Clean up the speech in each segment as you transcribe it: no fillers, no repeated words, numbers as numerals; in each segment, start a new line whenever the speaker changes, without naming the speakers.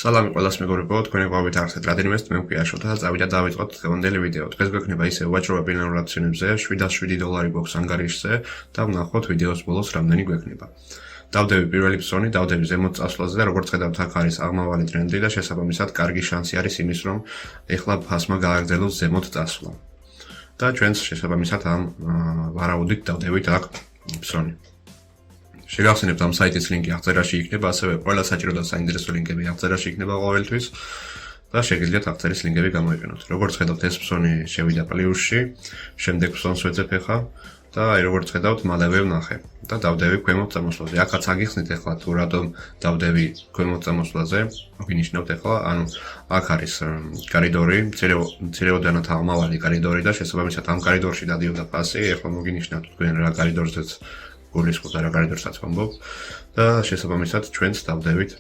სალამი ყველას მეგობრებო, თქვენი ყვავით ახსეთ რადენიმეს მე მქვია შოთა და წავიდა დავიწყოთ დღევანდელი ვიდეო. დღეს გვექნება ისე ვაჭრობა ბინარულ აქციონებზე, $707 გვაქვს ანგარიშზე და ვნახოთ ვიდეოს ბოლოს რამდენი გვექნება. დავდები პირველი ფსონი, დავდები ზემოთ წასვლაზე და როგორც ხედავთ აქ არის აღმავალი ტრენდი და შესაბამისად კარგი შანსი არის იმის რომ ეხლა ფასმა გააგრძელოს ზემოთ წასვლა. და ჩვენს შესაბამისად ამ ვარაუდით დავდებით აქ ფსონი. შეგახსენებთ ამ საიტის ლინკი აღწერაში იქნება, ასევე ყველა საჭირო და საინტერესო ლინკები აღწერაში იქნება ყოველთვის და შეგიძლიათ აღწერის ლინკები გამოიყენოთ. როგორც ხედავთ ეს ფსონი შევიდა პლუსში, შემდეგ ფსონს ვეძებ ახლა და როგორც ხედავთ მალევე ვნახე და დავდები ქვემოთ წამოსვლაზე. აქაც აგიხსნით ახლა თუ რატომ დავდები ქვემოთ წამოსვლაზე, ვინიშნავთ ახლა, ანუ აქ არის კორიდორი, მცირეოდანაც აღმავალი კორიდორი და შესაბამისად ამ კორიდორში დადიოდა ფასი, ახლა მოგინიშნავთ თქვენ რა კორიდორზეც გულისხმობთ რა კორიდორსაც ვამბობ და შესაბამისად ჩვენც დავდებით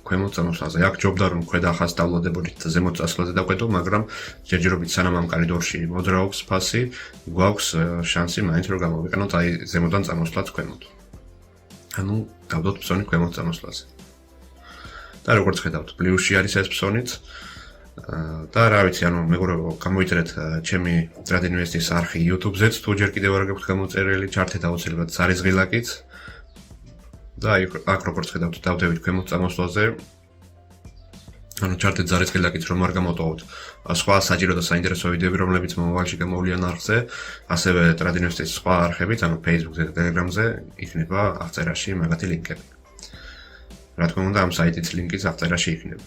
ქვემოთ წამოსვლაზე. აქ ჯობდა რომ ქვედა ხაზს დავлодებოდით და ზემოთ წასვლაზე დავყიდო, მაგრამ ჯერჯერობით სანამ ამ კორიდორში მოძრაობს ფასი, გვაქვს შანსი მაინც რომ გამოვიყენოთ აი ზემოდან წამოსვლაც ქვემოთ. ანუ დავდოთ ფსონი ქვემოთ წამოსვლაზე. და როგორც ხედავთ, პლუსში არის ეს ფსონიც. და რა ვიცი, ანუ მეგობრებო, გამოიწერეთ ჩემი Trade Invest-ის არხი YouTube-ზეც, თუ ჯერ კიდევ არ გაქვთ გამოწერილი, ჩართეთ აუცილებლად ზარისღილაკით. და აქ როგორც ხედავთ, დავდებით ქვემოთ წამოსვლაზე. ანუ ჩართეთ ზარისღილაკით, რომ არ გამოტოვოთ სხვა საჭირო და საინტერესო ვიდეოები, რომლებიც მომავალში გამოვლიან არხზე, ასევე Trade Invest-ის სხვა არხებით, ანუ Facebook-ზე და Telegram-ზე იქნება აღწერაში მაგათი ლინკები. რა თქმა უნდა, ამ საიტის ლინკიც აღწერაში იქნება.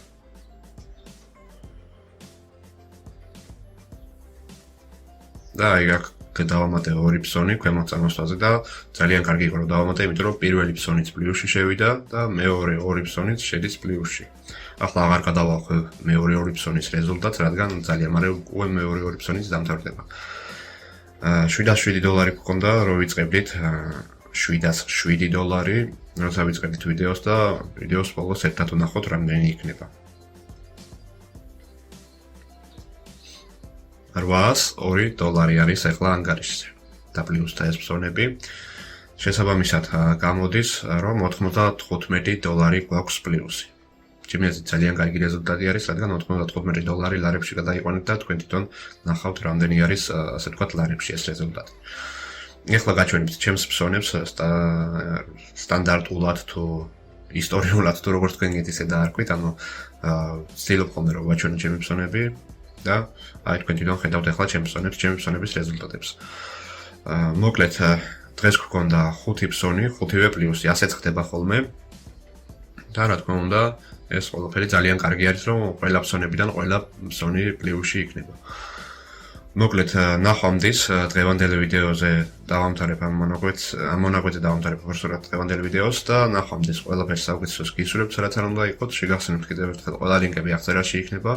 და აი აქ დავამატე ორი ფსონი ქვემოთ წამოსვლაზე და ძალიან კარგი იყო რომ დავამატე, იმიტომ რომ პირველი ფსონიც პლუსში შევიდა და მეორე ორი ფსონიც შედის პლუსში. ახლა აღარ გადავახვევ მეორე ორი ფსონის რეზულტატს, რადგან ძალიან მალე უკვე მეორე ორი ფსონიც დამთავრდება. $707 გქონდა რომ ვიწყებდით $707, როცა ვიწყებდით ვიდეოს და ვიდეოს ბოლოს ერთად ვნახოთ რამდენი იქნება. $802 არის ახლა ანგარიშზე და პლუს და ეს ფსონები. შესაბამისად გამოდის რომ $95 გვაქვს პლუსი. ჩემი ძალიან კარგი რეზულტატი არის, რადგან $95 ლარებში გადაიყვანეთ და თქვენ თვითონ ნახავთ რამდენი არის ასე ვთქვათ ლარებში ეს რეზულტატი. ეხლა გაჩვენებთ ჩემს ფსონებს სტანდარტულად თუ ისტორიულად თუ როგორც თქვენ გეტ ისე დაარქვით, ანუ ვცდილობ ხოლმე რომ ვაჩვენო ჩემი ფსონები. და აი თქვენ თვითონ ხედავთ ახლა ჩემი ფსონების რეზულტატებს. მოკლედ დღეს გვქონდა 5 ფსონი, 5-ვე პლუსი, ასეც ხდება ხოლმე. და რა თქმა უნდა, ეს ყველაფერი ძალიან კარგი არის, რომ ყველა ფსონებიდან ყველა ფსონი პლუსში იქნება. მოკლედ ნახვამდის დღევანდელ ვიდეოზე დავამთავრებ ამ მონაკვეთზე დავამთავრებ უბრალოდ დღევანდელ ვიდეოს და ნახვამდის ყველაფერს საუკეთესოს გისურვებთ, რაც არ უნდა იყოთ, შეგახსენებთ კიდევ ერთხელ ყველა ლინკები აღწერაში იქნება.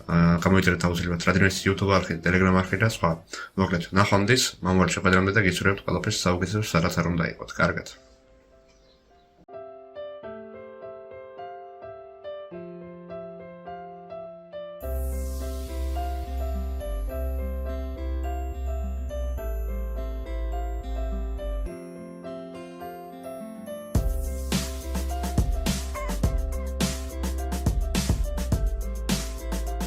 გამოიწერეთ აუცილებლად Trade Invest-ის YouTube არხი, Telegram არხი და სხვა. მოკლედ, ნახვამდის, მომავალ შეხვედრამდე და გისურვებთ ყველაფერს საუკეთესოს, სადაც არ უნდა იყოთ. კარგად.